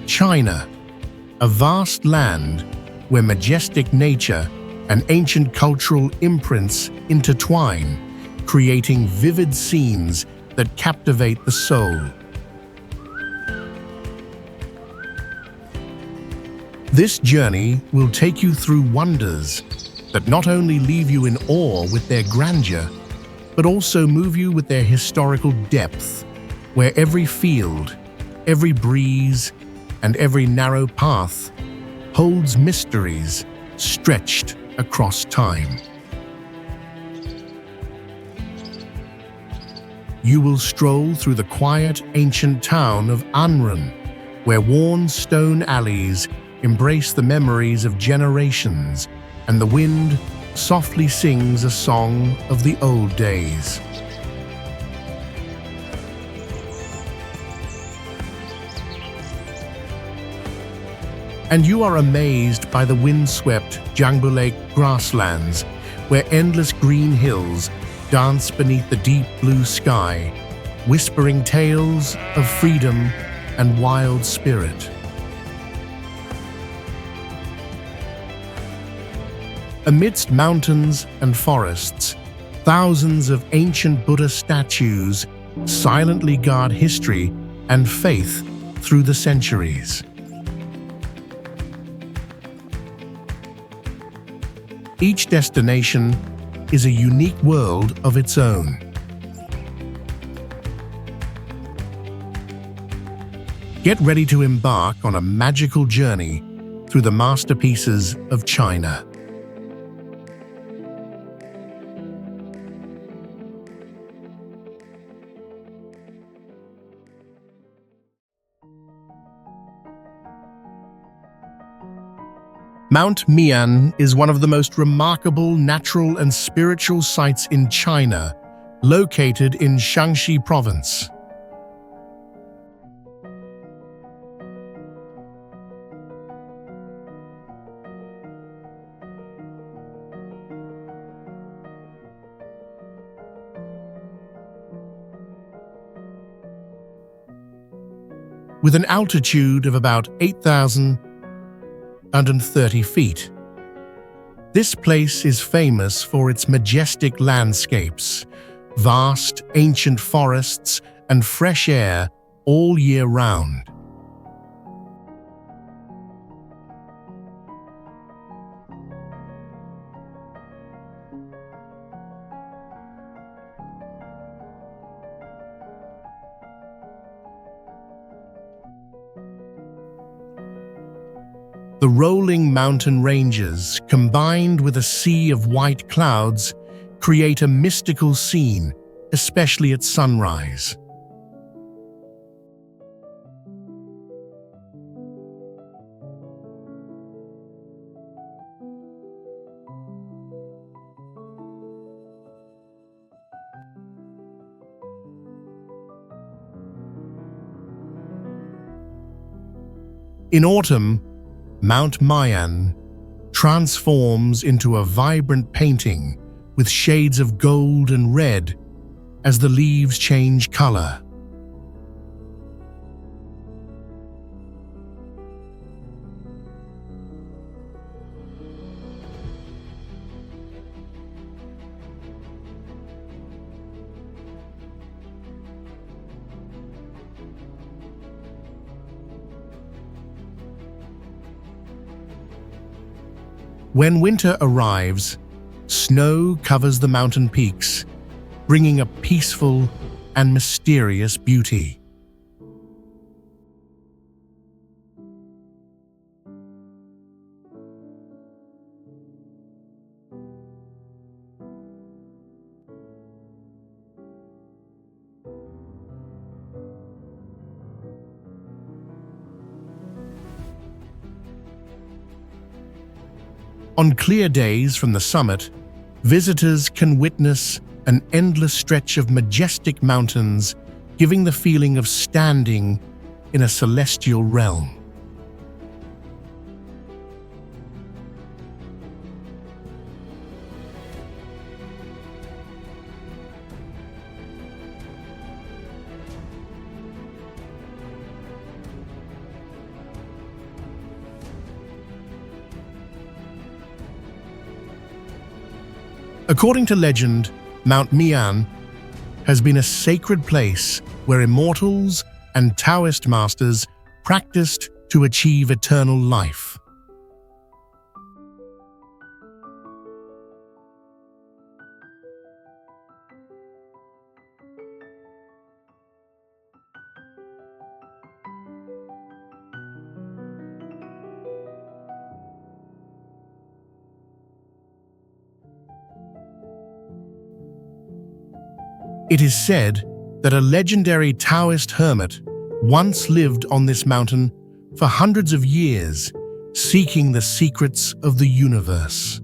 China, a vast land where majestic nature and ancient cultural imprints intertwine, creating vivid scenes that captivate the soul. This journey will take you through wonders that not only leave you in awe with their grandeur, but also move you with their historical depth, where every field, every breeze, and every narrow path holds mysteries stretched across time. You will stroll through the quiet, ancient town of Anren, where worn stone alleys embrace the memories of generations, and the wind softly sings a song of the old days. And you are amazed by the windswept Jang Bulak grasslands, where endless green hills dance beneath the deep blue sky, whispering tales of freedom and wild spirit. Amidst mountains and forests, thousands of ancient Buddha statues silently guard history and faith through the centuries. Each destination is a unique world of its own. Get ready to embark on a magical journey through the masterpieces of China. Mount Myan is one of the most remarkable natural and spiritual sites in China, located in Shaanxi province. With an altitude of about 8,130 feet. This place is famous for its majestic landscapes, vast ancient forests, and fresh air all year round. The rolling mountain ranges, combined with a sea of white clouds, create a mystical scene, especially at sunrise. In autumn, Mount Myan transforms into a vibrant painting with shades of gold and red as the leaves change color. When winter arrives, snow covers the mountain peaks, bringing a peaceful and mysterious beauty. On clear days from the summit, visitors can witness an endless stretch of majestic mountains, giving the feeling of standing in a celestial realm. According to legend, Mount Myan has been a sacred place where immortals and Taoist masters practiced to achieve eternal life. It is said that a legendary Taoist hermit once lived on this mountain for hundreds of years, seeking the secrets of the universe.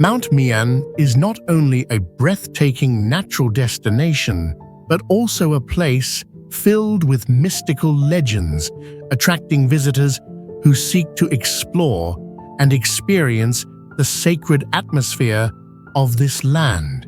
Mount Myan is not only a breathtaking natural destination, but also a place filled with mystical legends, attracting visitors who seek to explore and experience the sacred atmosphere of this land.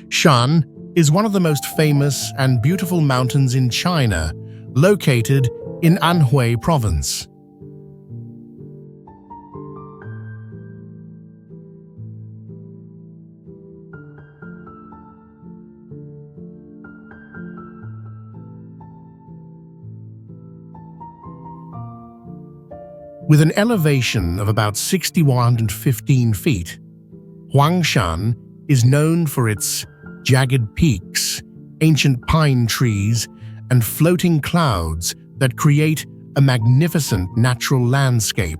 Shan is one of the most famous and beautiful mountains in China, located in Anhui province. With an elevation of about 6,115 feet, Shan is known for its jagged peaks, ancient pine trees, and floating clouds that create a magnificent natural landscape.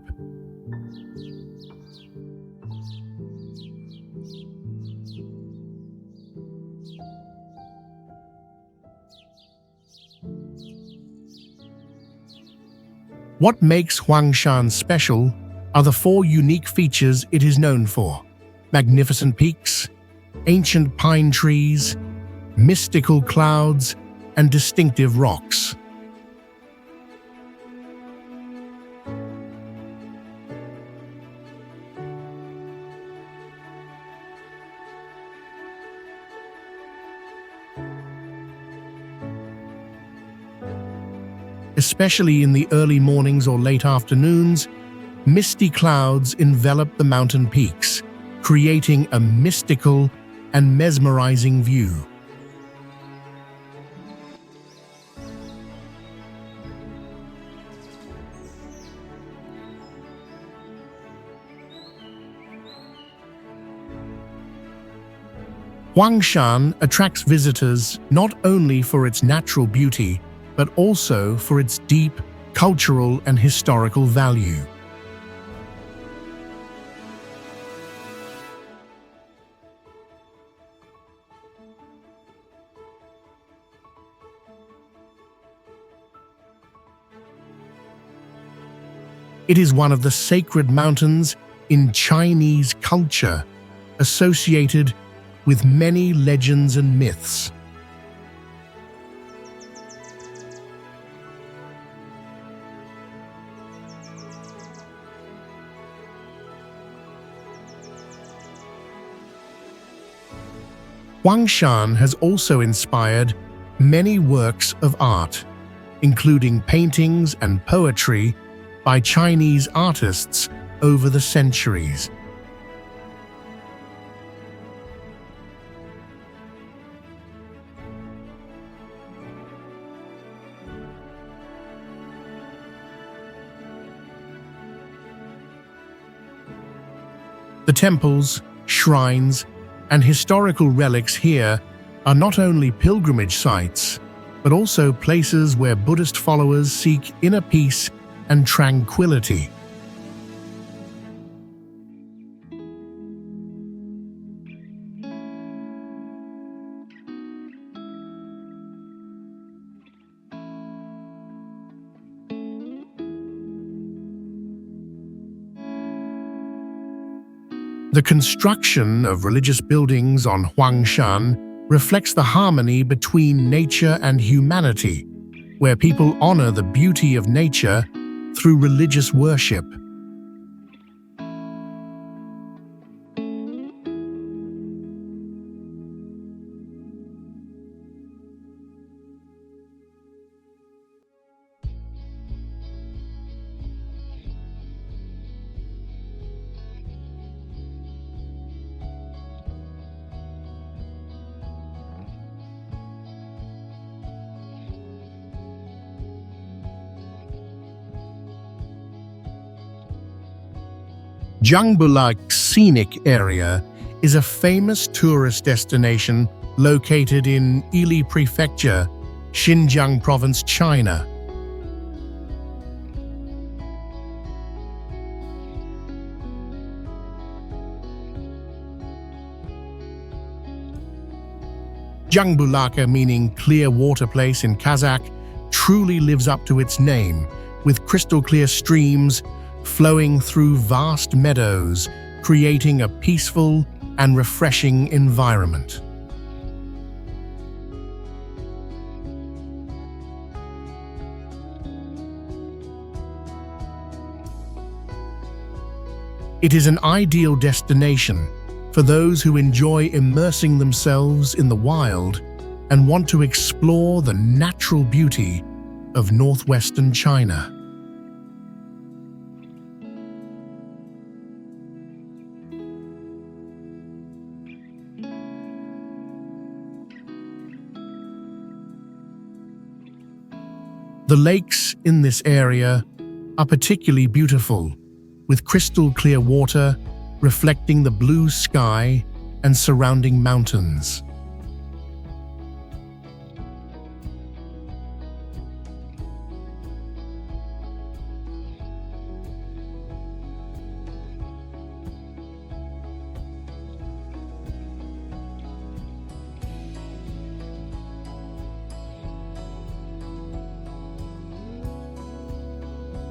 What makes Shan special are the four unique features it is known for: magnificent peaks, ancient pine trees, mystical clouds, and distinctive rocks. Especially in the early mornings or late afternoons, misty clouds envelop the mountain peaks, creating a mystical and mesmerizing view. Shan attracts visitors not only for its natural beauty, but also for its deep cultural and historical value. It is one of the sacred mountains in Chinese culture, associated with many legends and myths. Shan has also inspired many works of art, including paintings and poetry by Chinese artists over the centuries. The temples, shrines, and historical relics here are not only pilgrimage sites, but also places where Buddhist followers seek inner peace and tranquility. The construction of religious buildings on Huangshan reflects the harmony between nature and humanity, where people honor the beauty of nature through religious worship. Jang Bulak scenic area is a famous tourist destination located in Ili Prefecture, Xinjiang Province, China. Jang Bulak, meaning clear water place in Kazakh, truly lives up to its name, with crystal clear streams flowing through vast meadows, creating a peaceful and refreshing environment. It is an ideal destination for those who enjoy immersing themselves in the wild and want to explore the natural beauty of northwestern China. The lakes in this area are particularly beautiful, with crystal clear water reflecting the blue sky and surrounding mountains.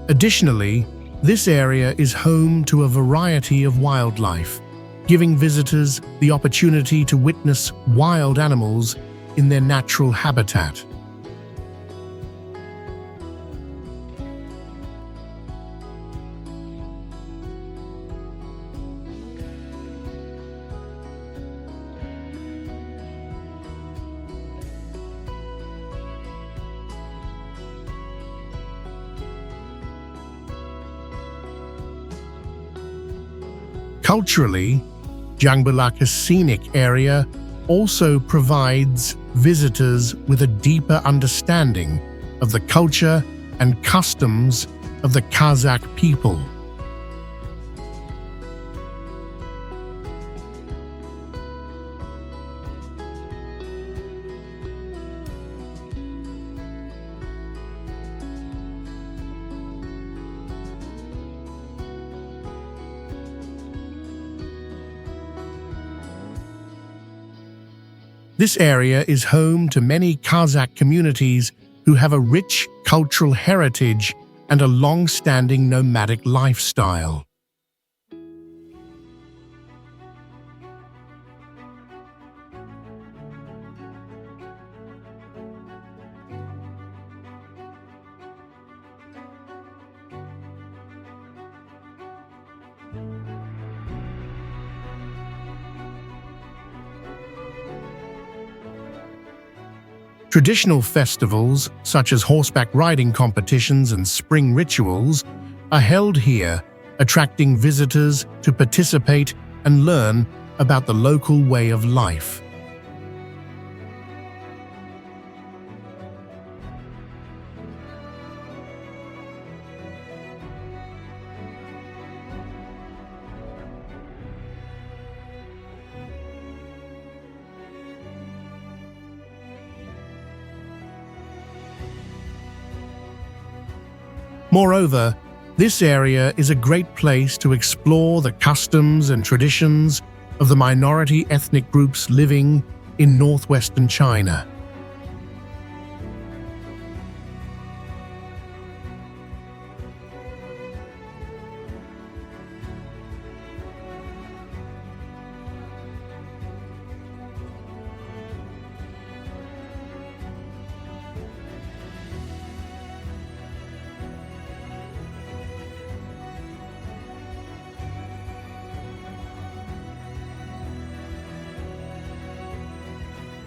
Additionally, this area is home to a variety of wildlife, giving visitors the opportunity to witness wild animals in their natural habitat. Culturally, Jang Bulak's scenic area also provides visitors with a deeper understanding of the culture and customs of the Kazakh people. This area is home to many Kazakh communities who have a rich cultural heritage and a long-standing nomadic lifestyle. Traditional festivals, such as horseback riding competitions and spring rituals, are held here, attracting visitors to participate and learn about the local way of life. Moreover, this area is a great place to explore the customs and traditions of the minority ethnic groups living in northwestern China.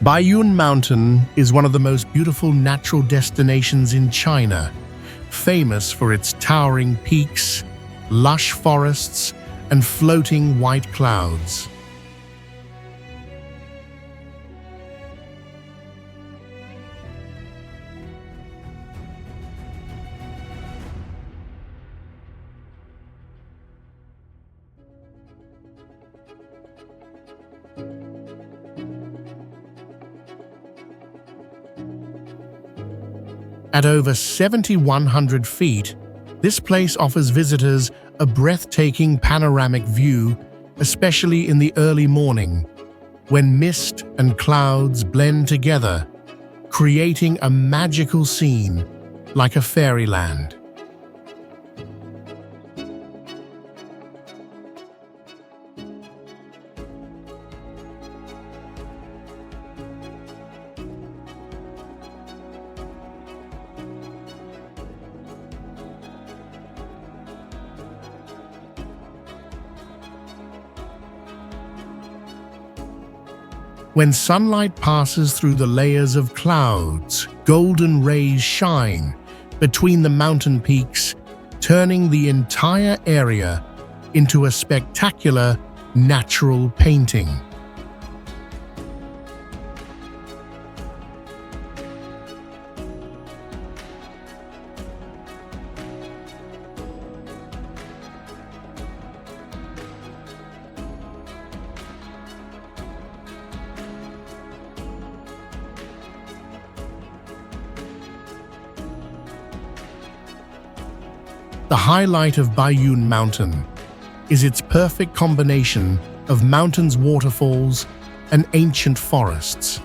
Bayune Mountain is one of the most beautiful natural destinations in China, famous for its towering peaks, lush forests, and floating white clouds. At over 7,100 feet, this place offers visitors a breathtaking panoramic view, especially in the early morning, when mist and clouds blend together, creating a magical scene like a fairyland. When sunlight passes through the layers of clouds, golden rays shine between the mountain peaks, turning the entire area into a spectacular natural painting. The highlight of Bayune Mountain is its perfect combination of mountains, waterfalls, and ancient forests.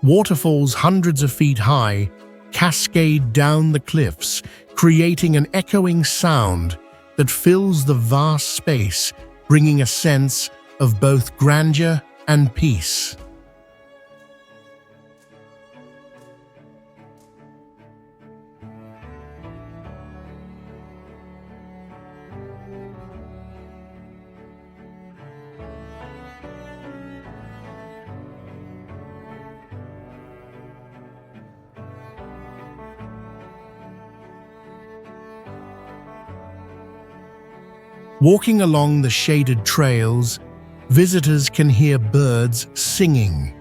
Waterfalls hundreds of feet high cascade down the cliffs, creating an echoing sound that fills the vast space, bringing a sense of both grandeur and peace. Walking along the shaded trails, visitors can hear birds singing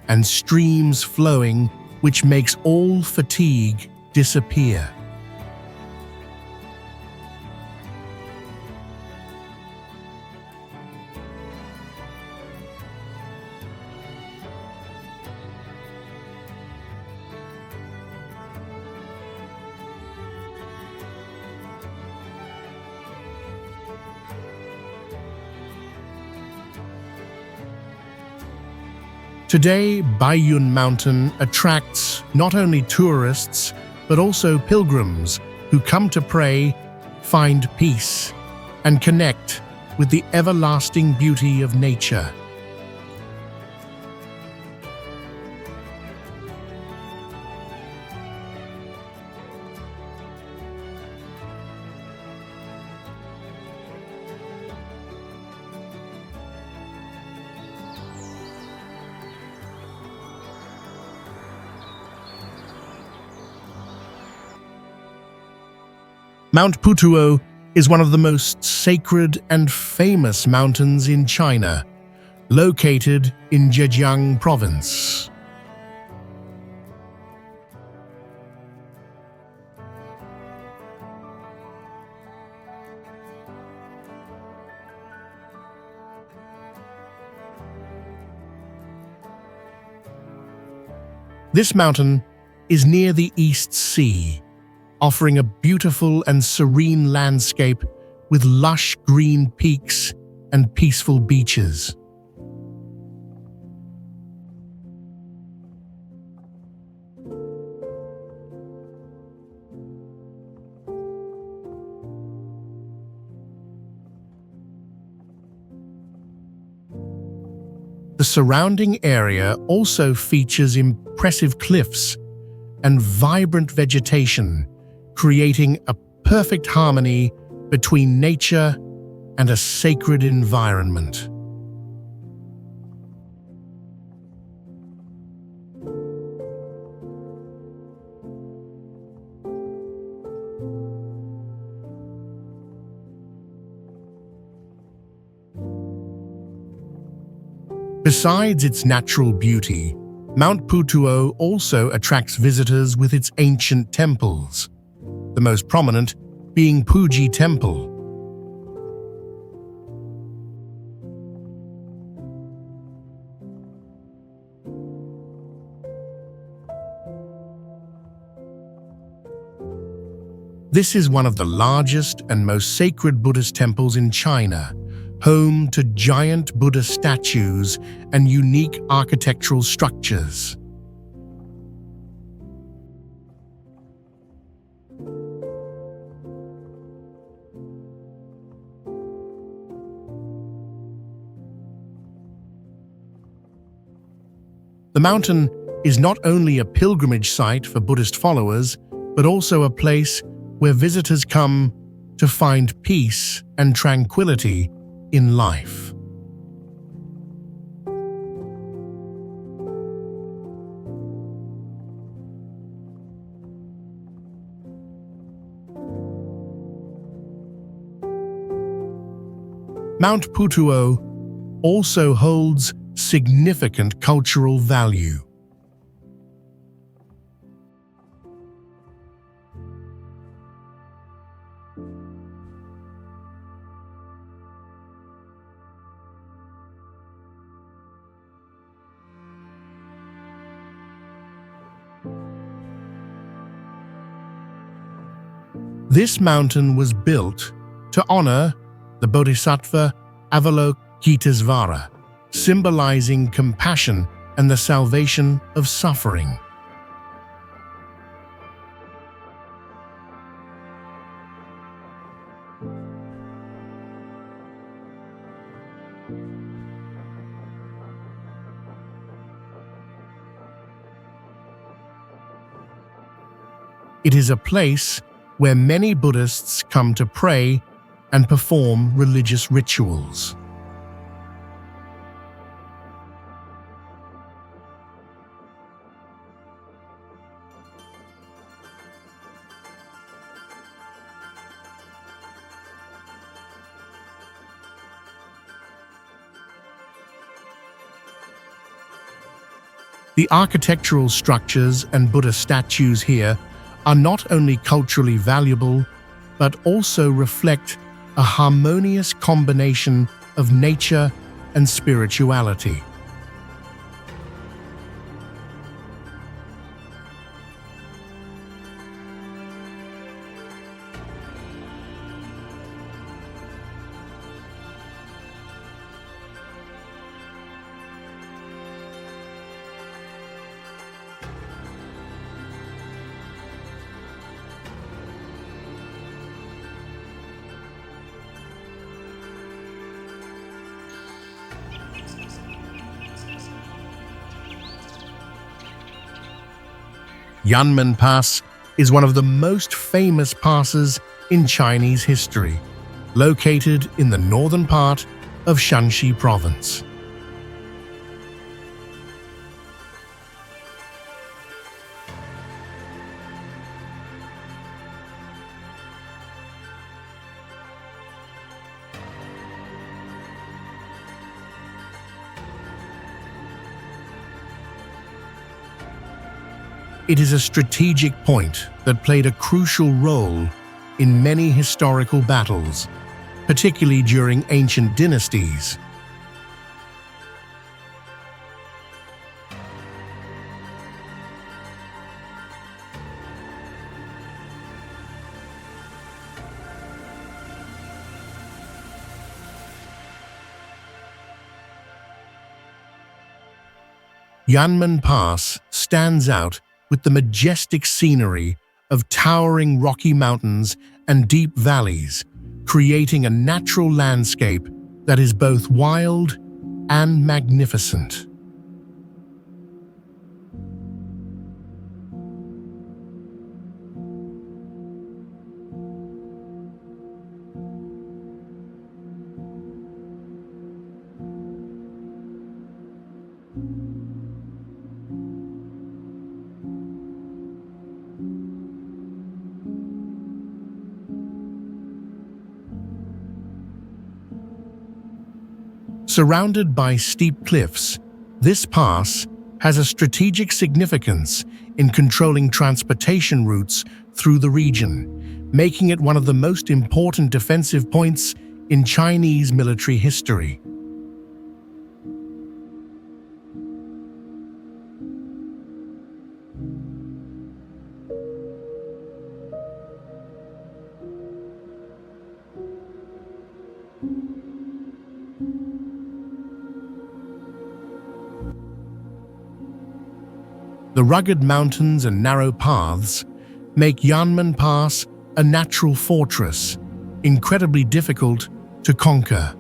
and streams flowing, which makes all fatigue disappear. Today, Bayune Mountain attracts not only tourists, but also pilgrims who come to pray, find peace, and connect with the everlasting beauty of nature. Mount Putuo is one of the most sacred and famous mountains in China, located in Zhejiang province. This mountain is near the East Sea, offering a beautiful and serene landscape with lush green peaks and peaceful beaches. The surrounding area also features impressive cliffs and vibrant vegetation, creating a perfect harmony between nature and a sacred environment. Besides its natural beauty, Mount Putuo also attracts visitors with its ancient temples, the most prominent being Puji Temple. This is one of the largest and most sacred Buddhist temples in China, home to giant Buddha statues and unique architectural structures. The mountain is not only a pilgrimage site for Buddhist followers, but also a place where visitors come to find peace and tranquility in life. Mount Putuo also holds significant cultural value. This mountain was built to honor the Bodhisattva Avalokitesvara, symbolizing compassion and the salvation of suffering. It is a place where many Buddhists come to pray and perform religious rituals. The architectural structures and Buddha statues here are not only culturally valuable, but also reflect a harmonious combination of nature and spirituality. Yanman Pass is one of the most famous passes in Chinese history, located in the northern part of Shanxi province. It is a strategic point that played a crucial role in many historical battles, particularly during ancient dynasties. Yanman Pass stands out with the majestic scenery of towering rocky mountains and deep valleys, creating a natural landscape that is both wild and magnificent. Surrounded by steep cliffs, this pass has a strategic significance in controlling transportation routes through the region, making it one of the most important defensive points in Chinese military history. The rugged mountains and narrow paths make Yanman Pass a natural fortress, incredibly difficult to conquer.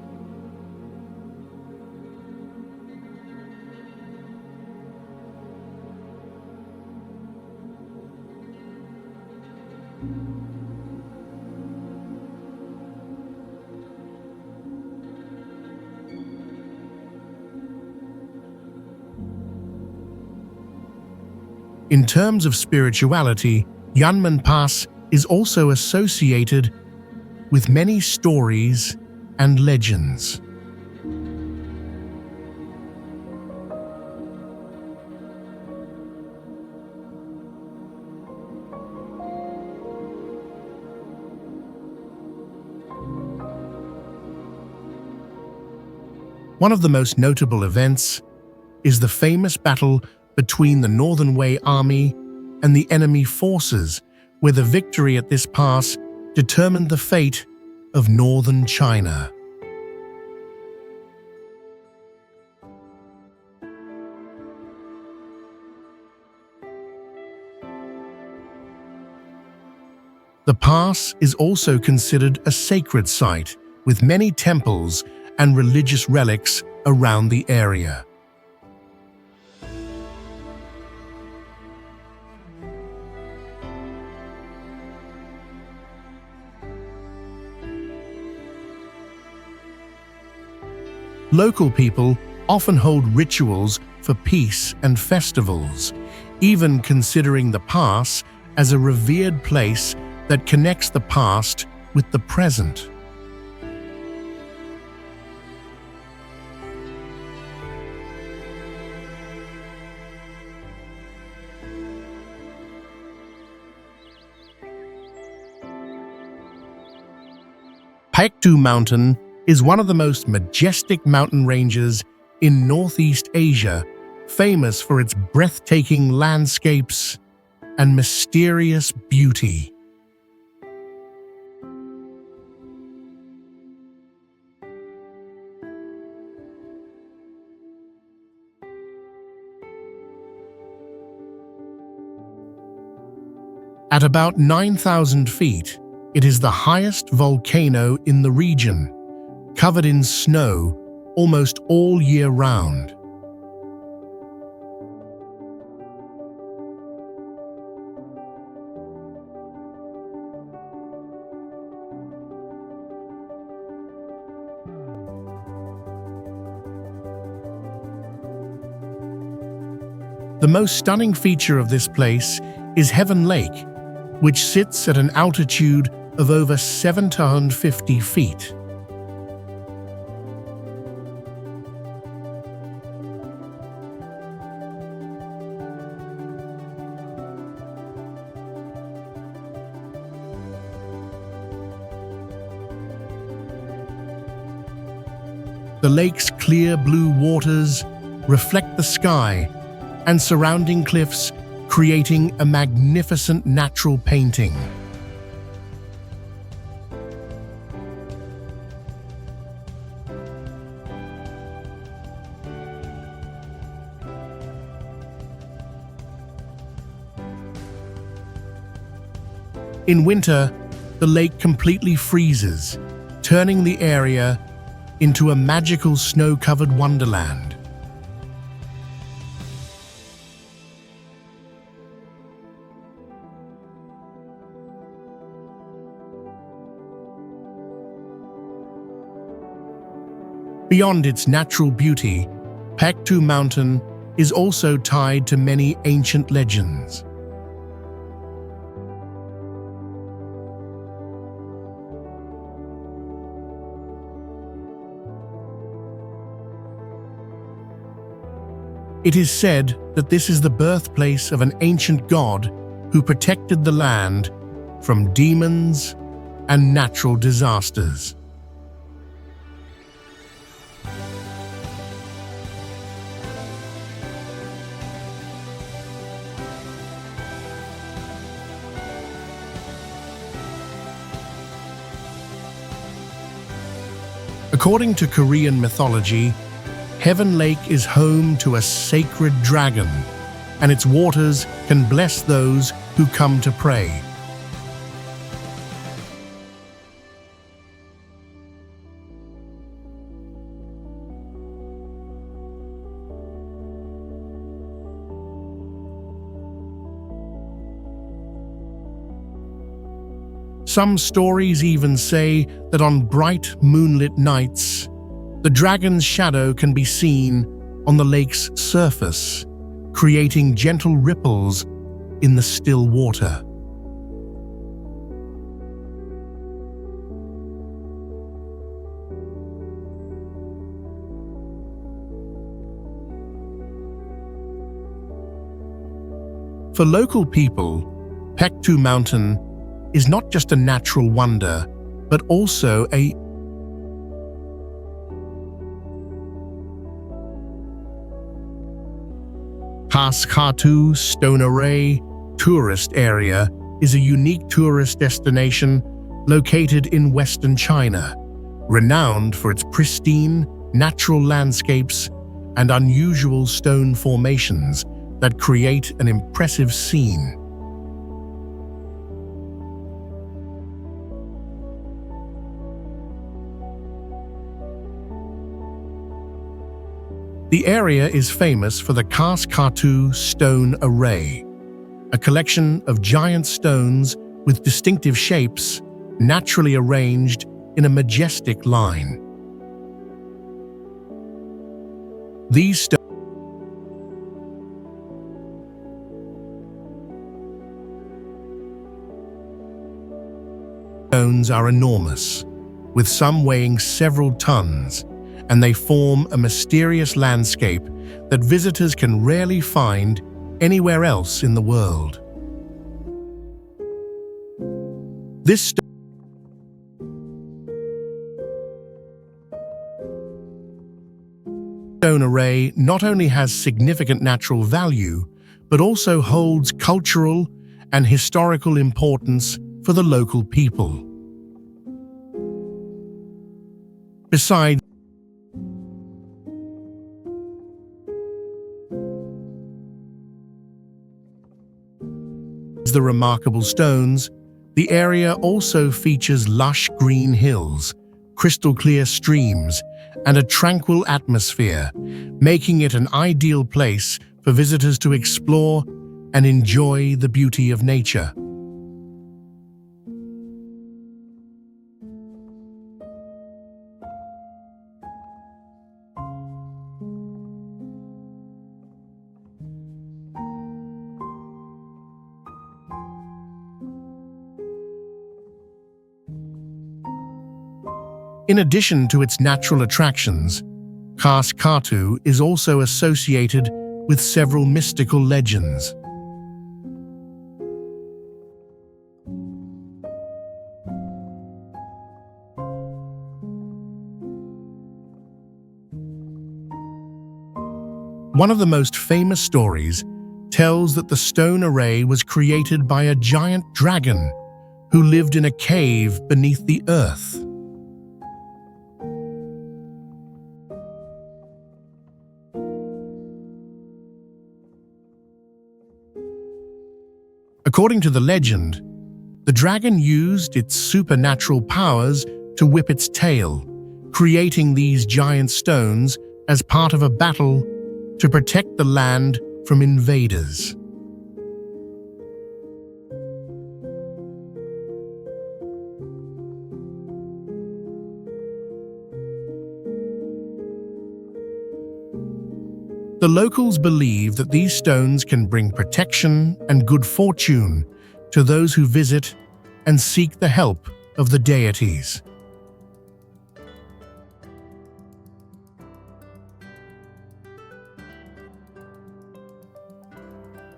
In terms of spirituality, Yanman Pass is also associated with many stories and legends. One of the most notable events is the famous battle between the Northern Wei army and the enemy forces, where the victory at this pass determined the fate of northern China. The pass is also considered a sacred site, with many temples and religious relics around the area. Local people often hold rituals for peace and festivals, even considering the pass as a revered place that connects the past with the present. Peku Mountain is one of the most majestic mountain ranges in Northeast Asia, famous for its breathtaking landscapes and mysterious beauty. At about 9,000 feet, it is the highest volcano in the region, covered in snow almost all year round. The most stunning feature of this place is Heaven Lake, which sits at an altitude of over 750 feet. The lake's clear blue waters reflect the sky and surrounding cliffs, creating a magnificent natural painting. In winter, the lake completely freezes, turning the area into a magical snow-covered wonderland. Beyond its natural beauty, Peku Mountain is also tied to many ancient legends. It is said that this is the birthplace of an ancient god who protected the land from demons and natural disasters. According to Korean mythology, Heaven Lake is home to a sacred dragon, and its waters can bless those who come to pray. Some stories even say that on bright moonlit nights, the dragon's shadow can be seen on the lake's surface, creating gentle ripples in the still water. For local people, Peku Mountain is not just a natural wonder, but also a Kasu Stone Array tourist area is a unique tourist destination located in western China, renowned for its pristine, natural landscapes and unusual stone formations that create an impressive scene. The area is famous for the Kasu Stone Array, a collection of giant stones with distinctive shapes, naturally arranged in a majestic line. These stones are enormous, with some weighing several tons, and they form a mysterious landscape that visitors can rarely find anywhere else in the world. This stone array not only has significant natural value, but also holds cultural and historical importance for the local people. Besides the remarkable stones, the area also features lush green hills, crystal-clear streams, and a tranquil atmosphere, making it an ideal place for visitors to explore and enjoy the beauty of nature. In addition to its natural attractions, Kasu is also associated with several mystical legends. One of the most famous stories tells that the stone array was created by a giant dragon who lived in a cave beneath the earth. According to the legend, the dragon used its supernatural powers to whip its tail, creating these giant stones as part of a battle to protect the land from invaders. The locals believe that these stones can bring protection and good fortune to those who visit and seek the help of the deities.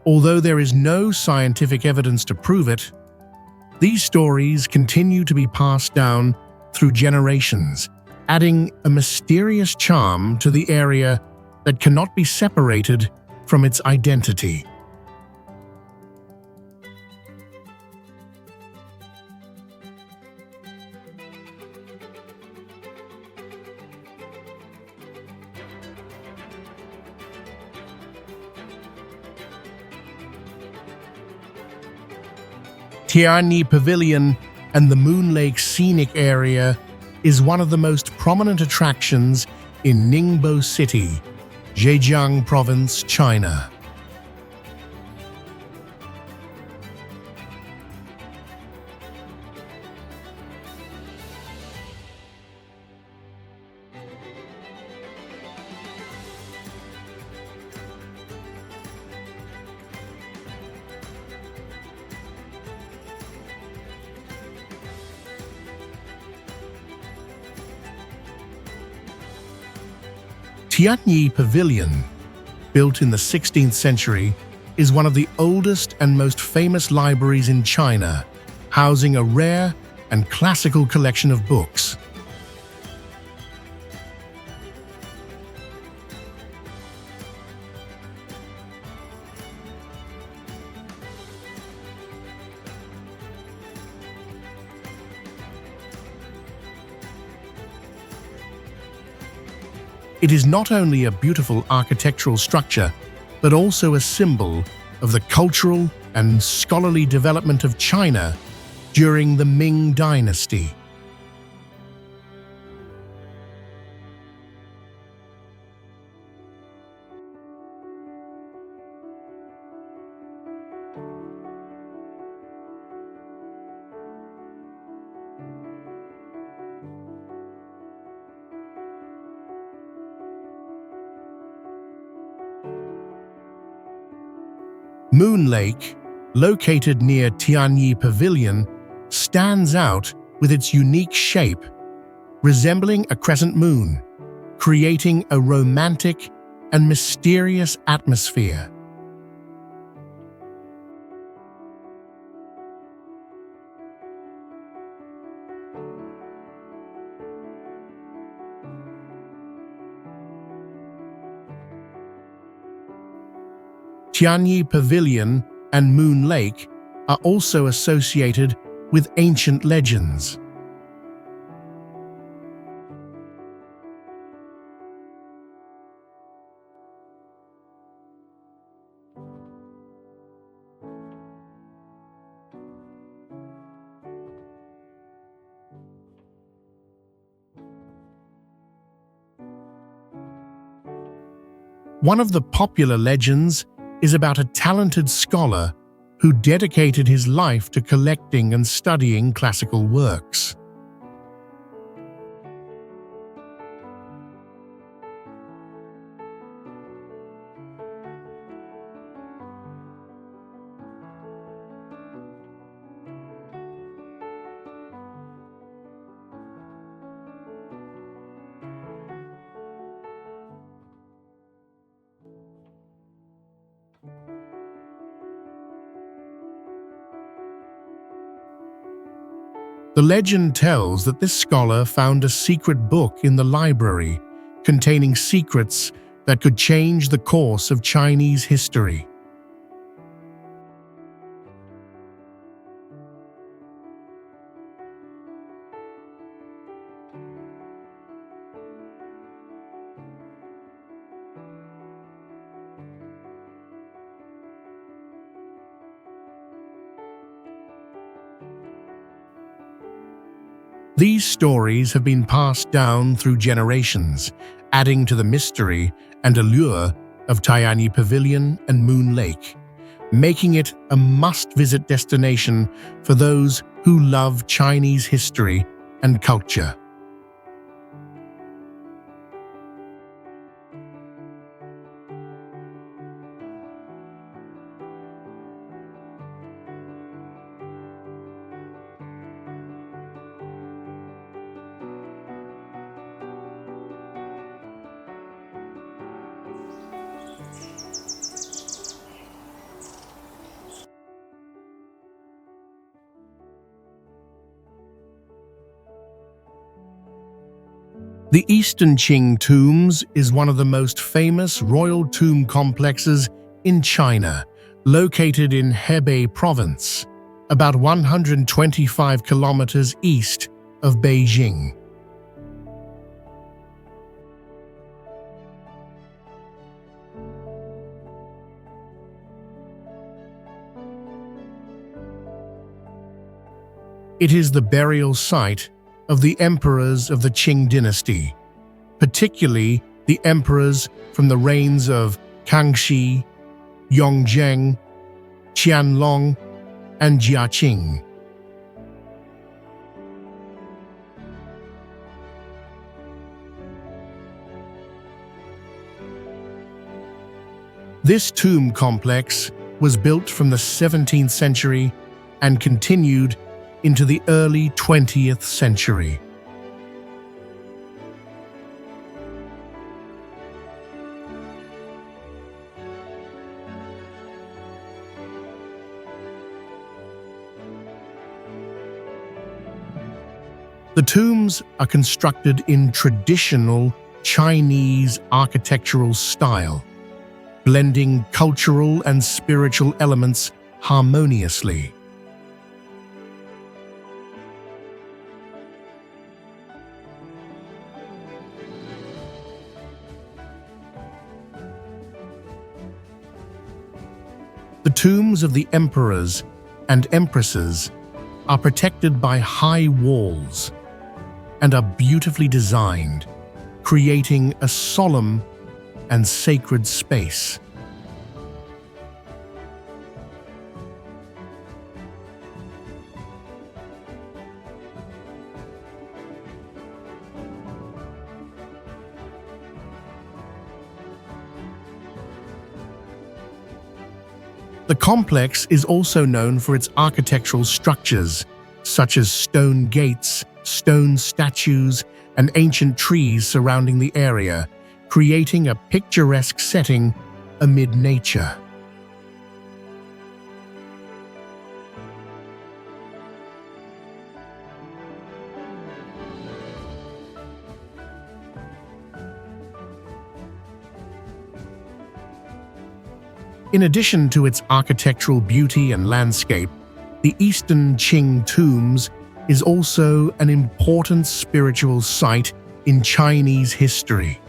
Although there is no scientific evidence to prove it, these stories continue to be passed down through generations, adding a mysterious charm to the area that cannot be separated from its identity. Tianyi Pavilion and the Moon Lake Scenic Area is one of the most prominent attractions in Ningbo City, Zhejiang Province, China. Tianyi Pavilion, built in the 16th century, is one of the oldest and most famous libraries in China, housing a rare and classical collection of books. It is not only a beautiful architectural structure, but also a symbol of the cultural and scholarly development of China during the Ming Dynasty. Moon Lake, located near Tianyi Pavilion, stands out with its unique shape, resembling a crescent moon, creating a romantic and mysterious atmosphere. Tianyi Pavilion and Moon Lake are also associated with ancient legends. One of the popular legends is about a talented scholar who dedicated his life to collecting and studying classical works. The legend tells that this scholar found a secret book in the library containing secrets that could change the course of Chinese history. These stories have been passed down through generations, adding to the mystery and allure of Tianyi Pavilion and Moon Lake, making it a must-visit destination for those who love Chinese history and culture. The Eastern Qing Tombs is one of the most famous royal tomb complexes in China, located in Hebei Province, about 125 kilometers east of Beijing. It is the burial site of the emperors of the Qing dynasty, particularly the emperors from the reigns of Kangxi, Yongzheng, Qianlong, and Jiaqing. This tomb complex was built from the 17th century and continued into the early 20th century. The tombs are constructed in traditional Chinese architectural style, blending cultural and spiritual elements harmoniously. The tombs of the emperors and empresses are protected by high walls and are beautifully designed, creating a solemn and sacred space. The complex is also known for its architectural structures, such as stone gates, stone statues, and ancient trees surrounding the area, creating a picturesque setting amid nature. In addition to its architectural beauty and landscape, the Eastern Qing Tombs is also an important spiritual site in Chinese history.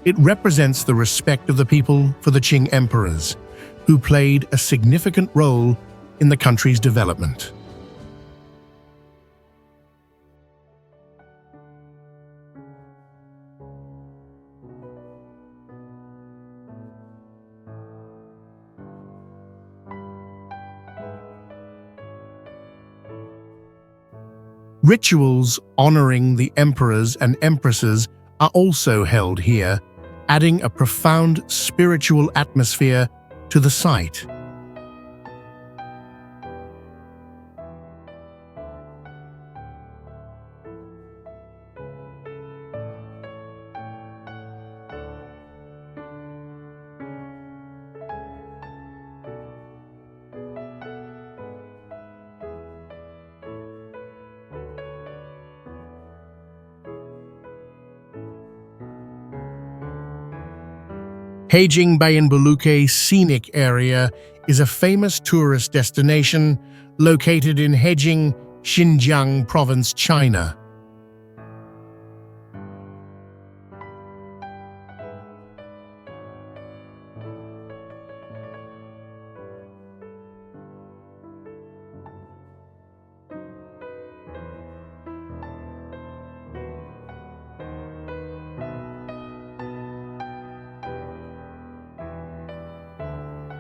It represents the respect of the people for the Qing emperors, who played a significant role in the country's development. Rituals honoring the emperors and empresses are also held here, adding a profound spiritual atmosphere to the site. Hijing Bayuk scenic area is a famous tourist destination located in Hijing, Xinjiang Province, China.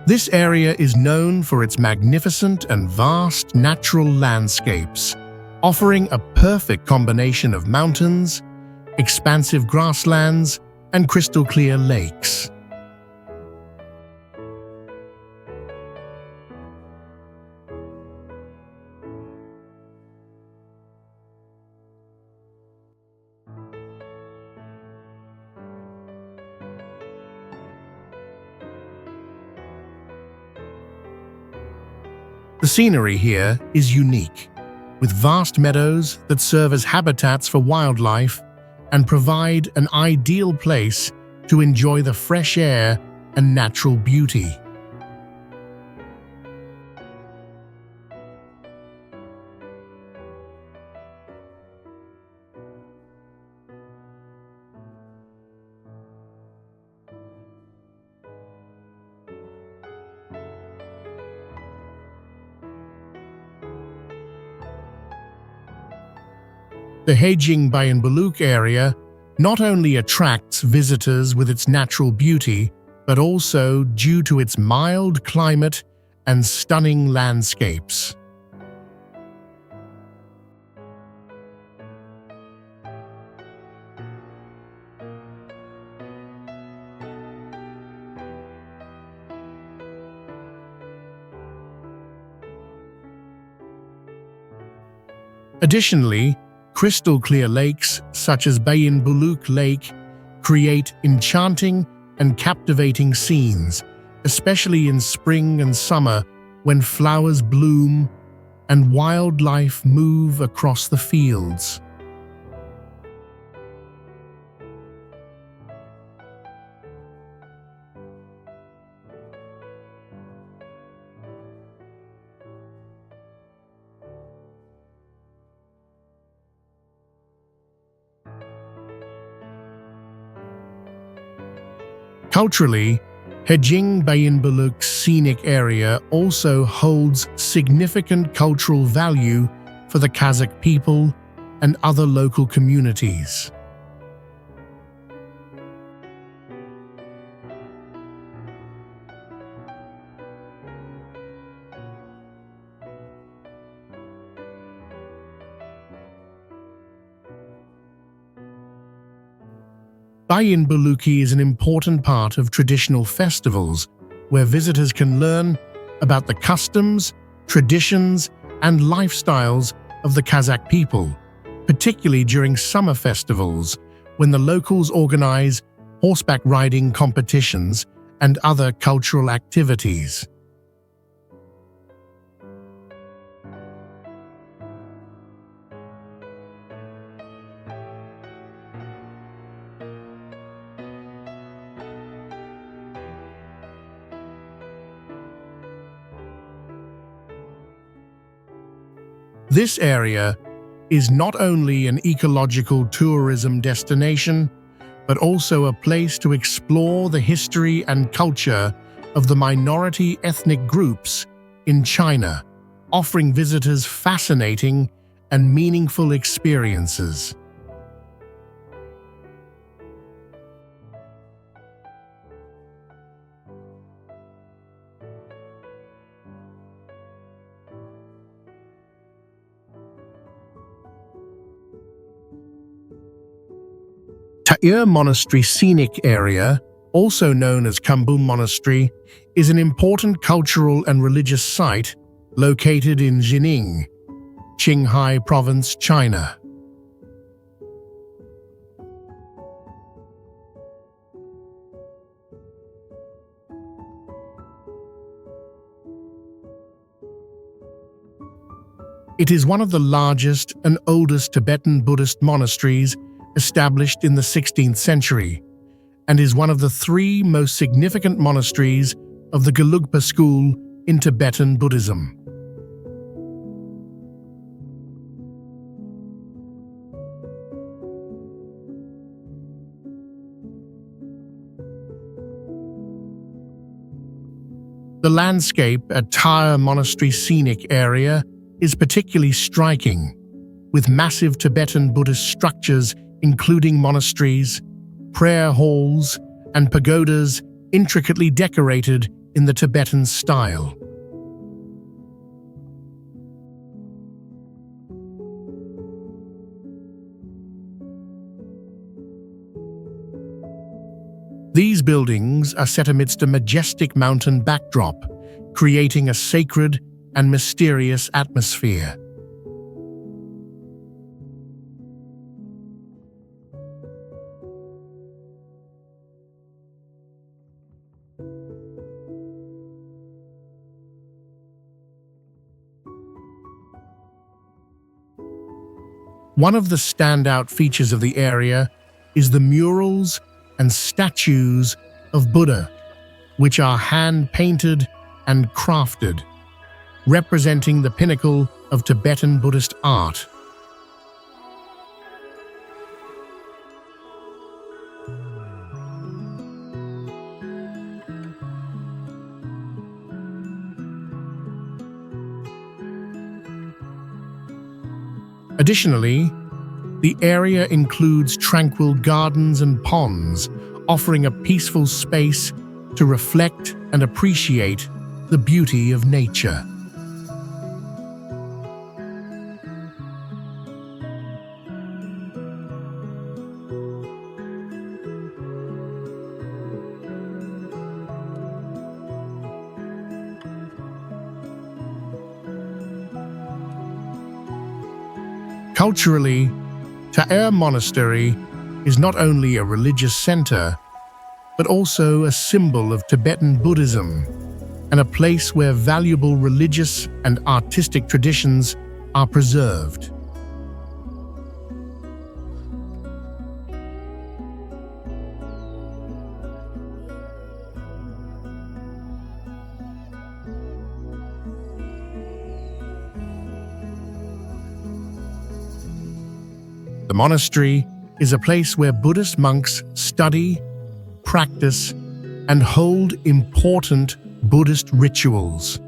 This area is known for its magnificent and vast natural landscapes, offering a perfect combination of mountains, expansive grasslands, and crystal-clear lakes. The scenery here is unique, with vast meadows that serve as habitats for wildlife and provide an ideal place to enjoy the fresh air and natural beauty. The Hijing Bayuk area not only attracts visitors with its natural beauty, but also due to its mild climate and stunning landscapes. Additionally, crystal-clear lakes, such as Bayune Mountain Lake, create enchanting and captivating scenes, especially in spring and summer when flowers bloom and wildlife move across the fields. Culturally, Hijing Bayuk's scenic area also holds significant cultural value for the Kazakh people and other local communities. Bayune Mountain is an important part of traditional festivals where visitors can learn about the customs, traditions, and lifestyles of the Kazakh people, particularly during summer festivals when the locals organize horseback riding competitions and other cultural activities. This area is not only an ecological tourism destination, but also a place to explore the history and culture of the minority ethnic groups in China, offering visitors fascinating and meaningful experiences. Taair Monastery Scenic Area, also known as Yanman Monastery, is an important cultural and religious site located in Jining, Qinghai Province, China. It is one of the largest and oldest Tibetan Buddhist monasteries established in the 16th century, and is one of the three most significant monasteries of the Gelugpa school in Tibetan Buddhism. The landscape at Taair Monastery Scenic Area is particularly striking, with massive Tibetan Buddhist structures including monasteries, prayer halls, and pagodas intricately decorated in the Tibetan style. These buildings are set amidst a majestic mountain backdrop, creating a sacred and mysterious atmosphere. One of the standout features of the area is the murals and statues of Buddha, which are hand-painted and crafted, representing the pinnacle of Tibetan Buddhist art. Additionally, the area includes tranquil gardens and ponds, offering a peaceful space to reflect and appreciate the beauty of nature. Culturally, Taair Monastery is not only a religious center, but also a symbol of Tibetan Buddhism and a place where valuable religious and artistic traditions are preserved. The monastery is a place where Buddhist monks study, practice, and hold important Buddhist rituals.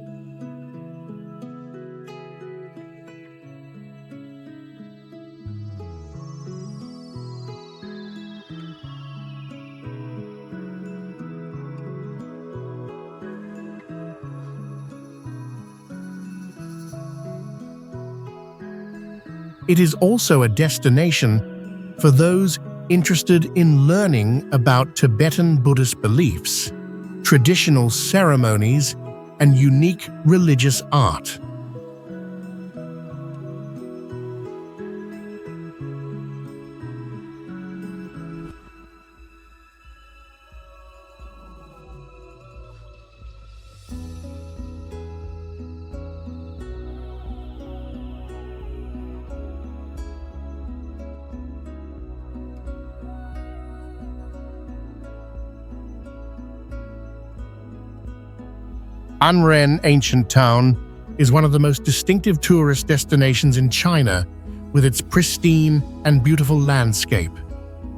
It is also a destination for those interested in learning about Tibetan Buddhist beliefs, traditional ceremonies, and unique religious art. Anren Ancient Town is one of the most distinctive tourist destinations in China, with its pristine and beautiful landscape.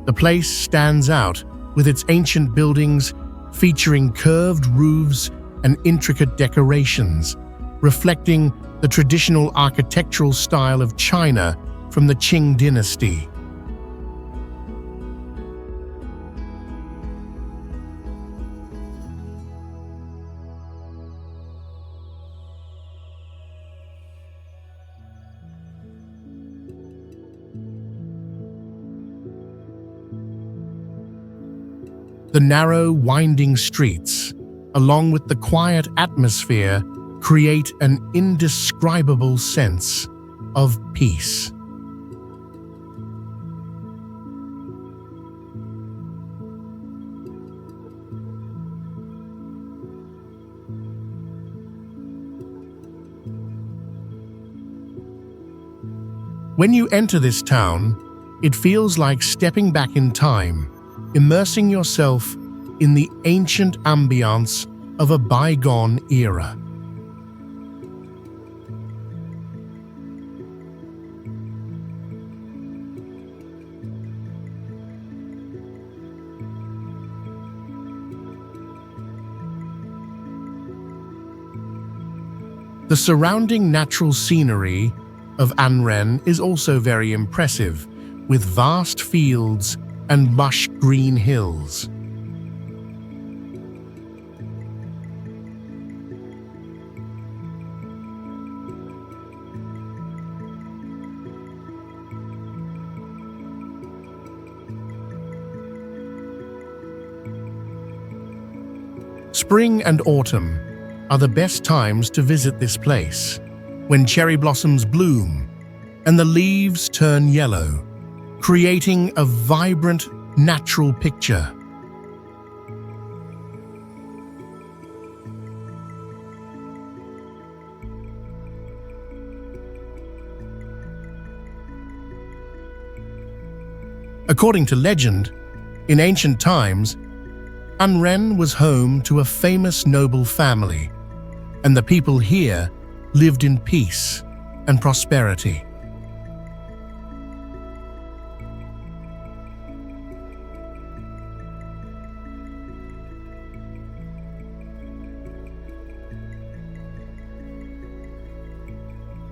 The place stands out with its ancient buildings featuring curved roofs and intricate decorations, reflecting the traditional architectural style of China from the Qing dynasty. The narrow, winding streets, along with the quiet atmosphere, create an indescribable sense of peace. When you enter this town, it feels like stepping back in time, immersing yourself in the ancient ambience of a bygone era. The surrounding natural scenery of Anren is also very impressive, with vast fields and lush green hills. Spring and autumn are the best times to visit this place, when cherry blossoms bloom and the leaves turn yellow, creating a vibrant, natural picture. According to legend, in ancient times, Anren was home to a famous noble family, and the people here lived in peace and prosperity.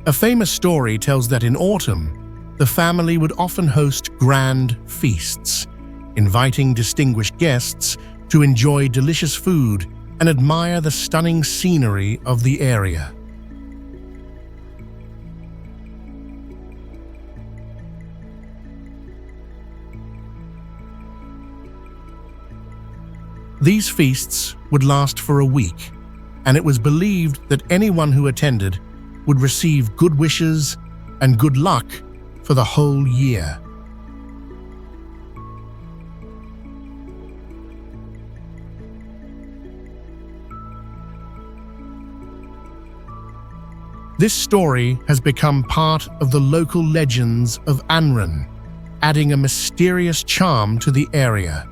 A famous story tells that in autumn, the family would often host grand feasts, inviting distinguished guests to enjoy delicious food and admire the stunning scenery of the area. These feasts would last for a week, and it was believed that anyone who attended would receive good wishes and good luck for the whole year. This story has become part of the local legends of Anren, adding a mysterious charm to the area.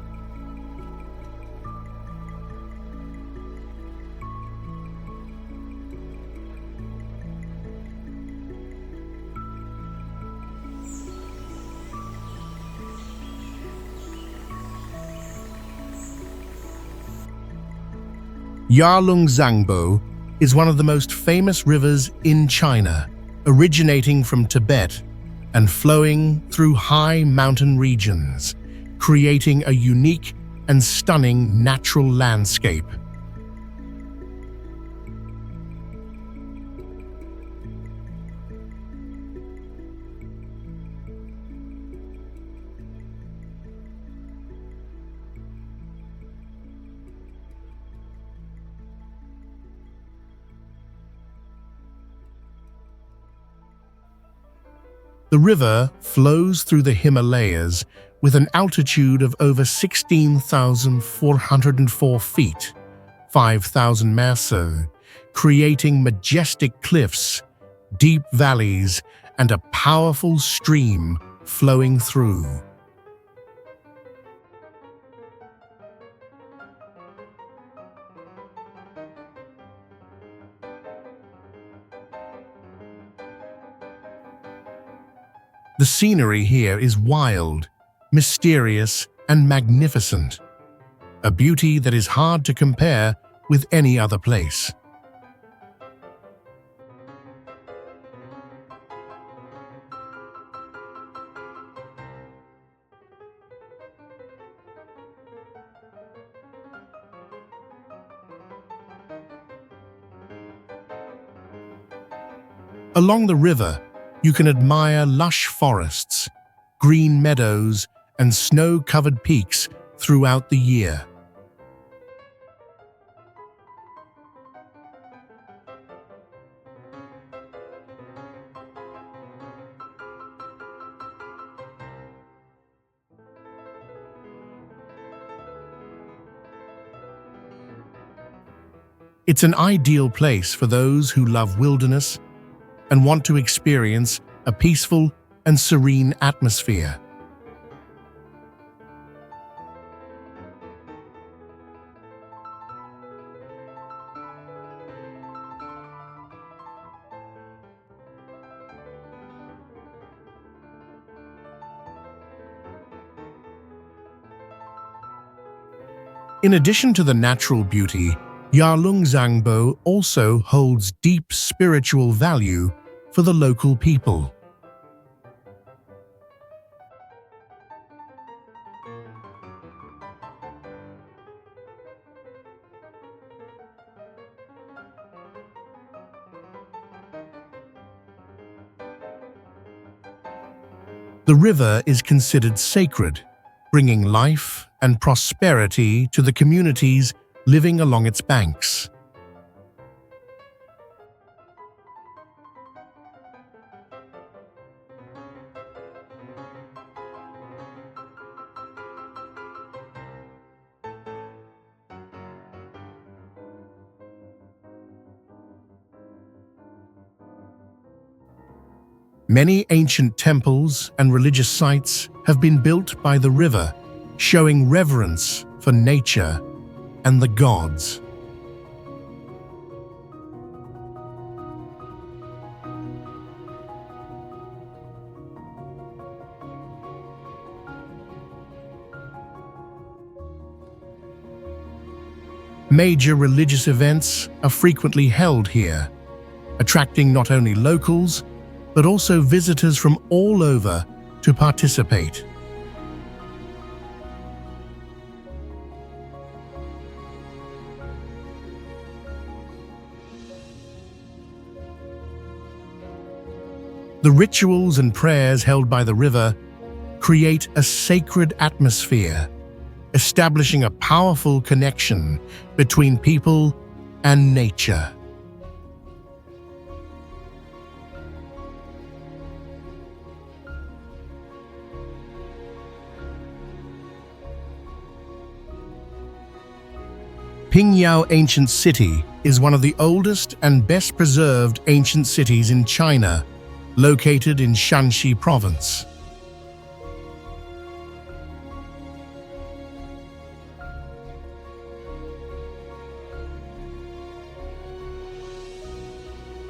Zangbo is one of the most famous rivers in China, originating from Tibet and flowing through high mountain regions, creating a unique and stunning natural landscape. The river flows through the Himalayas with an altitude of over 16,404 feet, 5,000 meters, creating majestic cliffs, deep valleys, and a powerful stream flowing through. The scenery here is wild, mysterious, and magnificent, a beauty that is hard to compare with any other place. Along the river, you can admire lush forests, green meadows, and snow-covered peaks throughout the year. It's an ideal place for those who love wilderness and want to experience a peaceful and serene atmosphere. In addition to the natural beauty, Zangbo also holds deep spiritual value for the local people. The river is considered sacred, bringing life and prosperity to the communities living along its banks. Many ancient temples and religious sites have been built by the river, showing reverence for nature and the gods. Major religious events are frequently held here, attracting not only locals, but also visitors from all over to participate. The rituals and prayers held by the river create a sacred atmosphere, establishing a powerful connection between people and nature. Pingyao Ancient City is one of the oldest and best preserved ancient cities in China, located in Shanxi Province.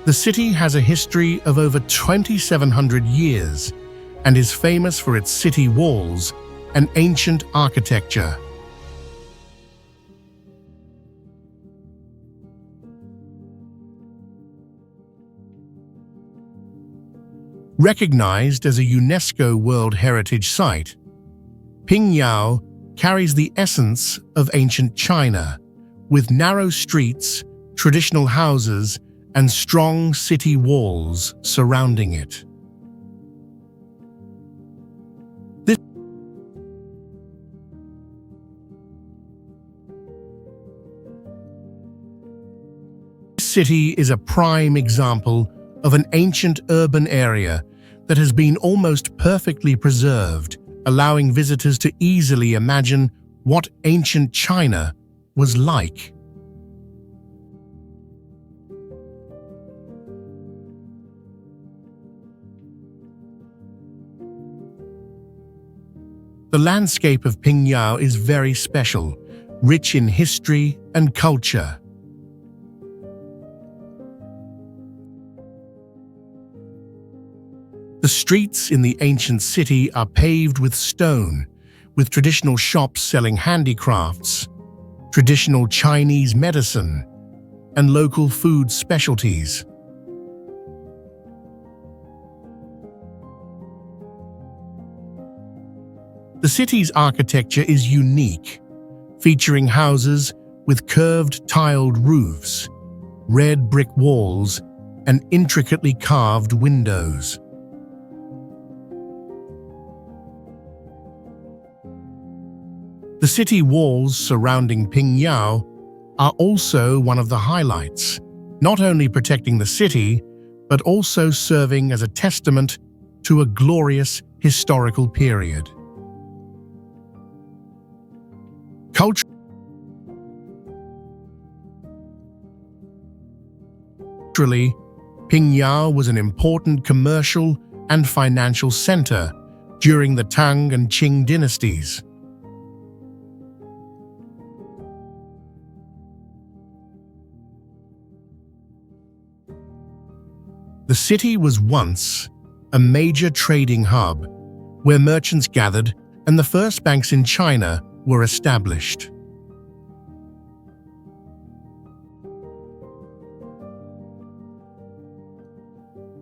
The city has a history of over 2,700 years and is famous for its city walls and ancient architecture. Recognized as a UNESCO World Heritage Site, Pingyao carries the essence of ancient China, with narrow streets, traditional houses, and strong city walls surrounding it. This city is a prime example of an ancient urban area that has been almost perfectly preserved, allowing visitors to easily imagine what ancient China was like. The landscape of Pingyao is very special, rich in history and culture. The streets in the ancient city are paved with stone, with traditional shops selling handicrafts, traditional Chinese medicine, and local food specialties. The city's architecture is unique, featuring houses with curved tiled roofs, red brick walls, and intricately carved windows. The city walls surrounding Pingyao are also one of the highlights, not only protecting the city, but also serving as a testament to a glorious historical period. Culturally, Pingyao was an important commercial and financial center during the Tang and Qing dynasties. The city was once a major trading hub where merchants gathered and the first banks in China were established.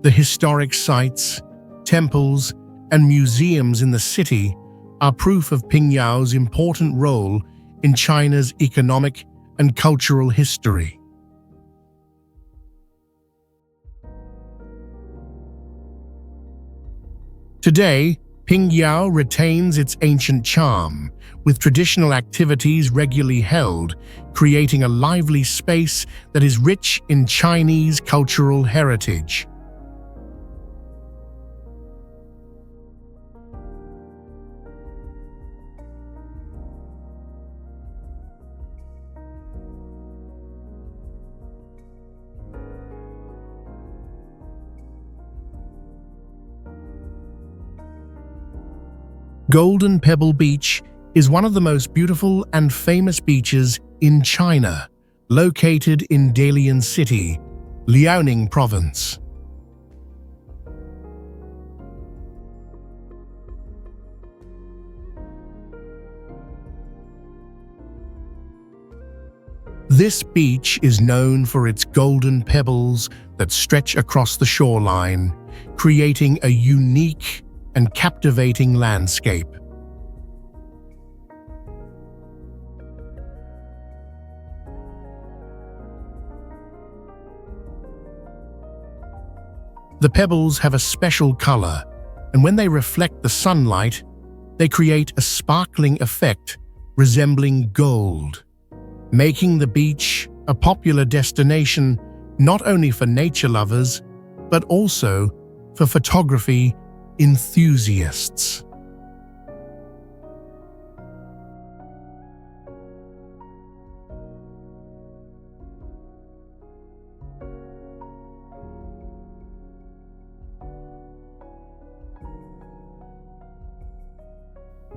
The historic sites, temples, and museums in the city are proof of Pingyao's important role in China's economic and cultural history. Today, Pingyao retains its ancient charm, with traditional activities regularly held, creating a lively space that is rich in Chinese cultural heritage. Golden Pebble Beach is one of the most beautiful and famous beaches in China, located in Dalian City, Liaoning Province. This beach is known for its golden pebbles that stretch across the shoreline, creating a unique and captivating landscape. The pebbles have a special color, and when they reflect the sunlight, they create a sparkling effect resembling gold, making the beach a popular destination not only for nature lovers, but also for photography enthusiasts.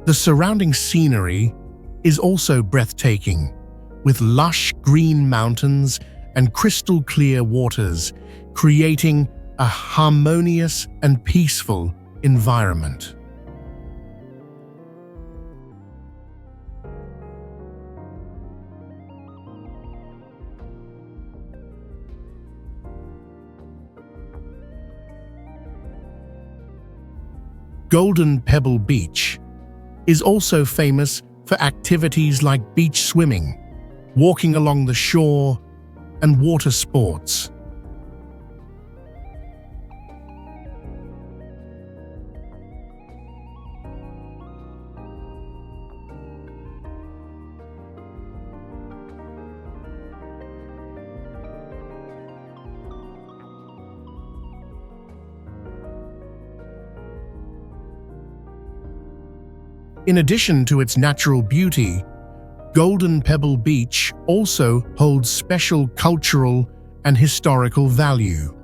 The surrounding scenery is also breathtaking, with lush green mountains and crystal clear waters, creating a harmonious and peaceful environment. Golden Pebble Beach is also famous for activities like beach swimming, walking along the shore, and water sports. In addition to its natural beauty, Golden Pebble Beach also holds special cultural and historical value.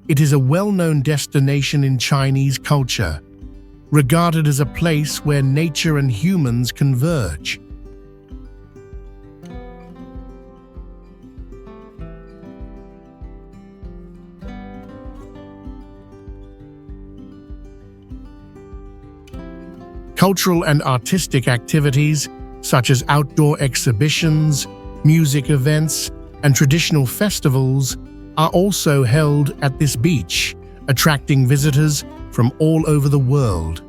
It is a well-known destination in Chinese culture, regarded as a place where nature and humans converge. Cultural and artistic activities, such as outdoor exhibitions, music events, and traditional festivals, are also held at this beach, attracting visitors from all over the world.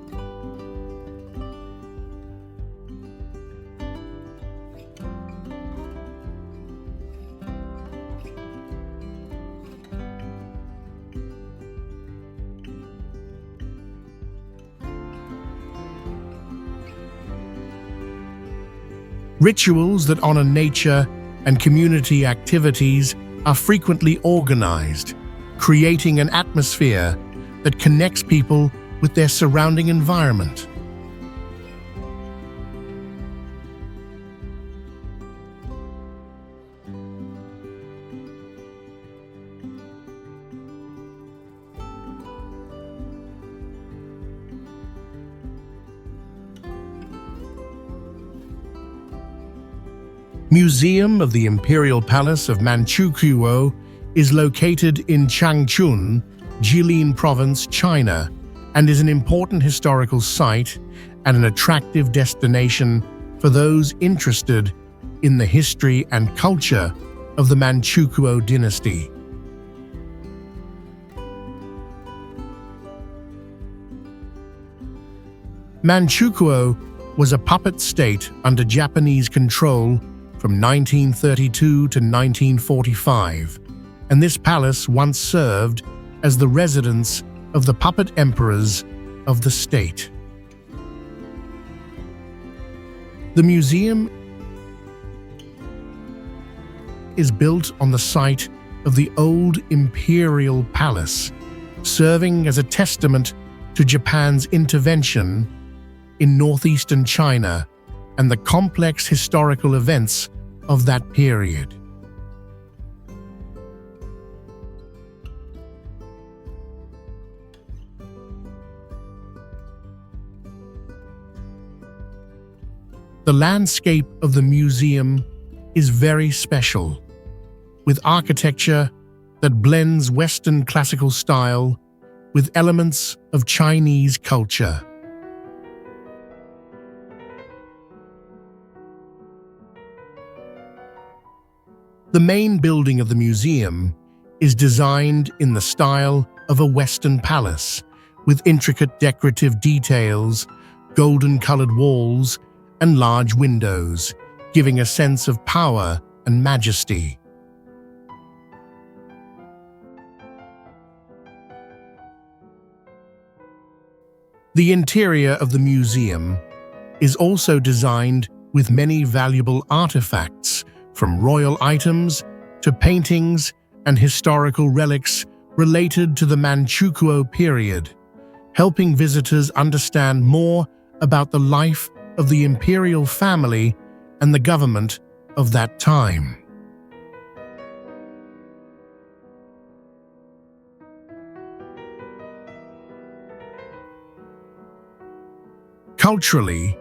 Rituals that honor nature and community activities are frequently organized, creating an atmosphere that connects people with their surrounding environment. Museum of the Imperial Palace of Manchukuo is located in Changchun, Jilin Province, China, and is an important historical site and an attractive destination for those interested in the history and culture of the Manchukuo dynasty. Manchukuo was a puppet state under Japanese control from 1932 to 1945, and this palace once served as the residence of the puppet emperors of the state. The museum is built on the site of the old Imperial Palace, serving as a testament to Japan's intervention in northeastern China and the complex historical events of that period. The landscape of the museum is very special, with architecture that blends Western classical style with elements of Chinese culture. The main building of the museum is designed in the style of a Western palace, with intricate decorative details, golden-colored walls, and large windows, giving a sense of power and majesty. The interior of the museum is also designed with many valuable artifacts, from royal items to paintings and historical relics related to the Manchukuo period, helping visitors understand more about the life of the imperial family and the government of that time. Culturally,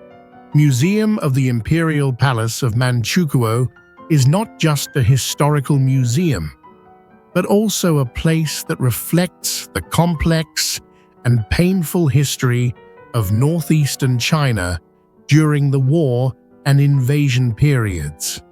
Museum of the Imperial Palace of Manchukuo is not just a historical museum, but also a place that reflects the complex and painful history of northeastern China during the war and invasion periods.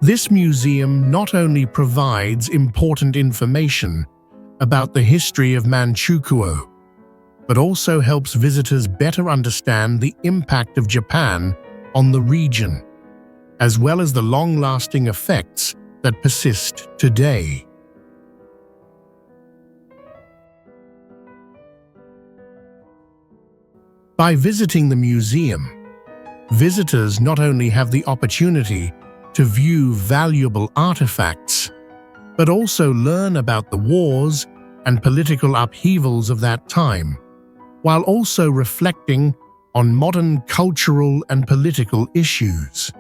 This museum not only provides important information about the history of Manchukuo, but also helps visitors better understand the impact of Japan on the region, as well as the long-lasting effects that persist today. By visiting the museum, visitors not only have the opportunity to view valuable artifacts, but also learn about the wars and political upheavals of that time, while also reflecting on modern cultural and political issues.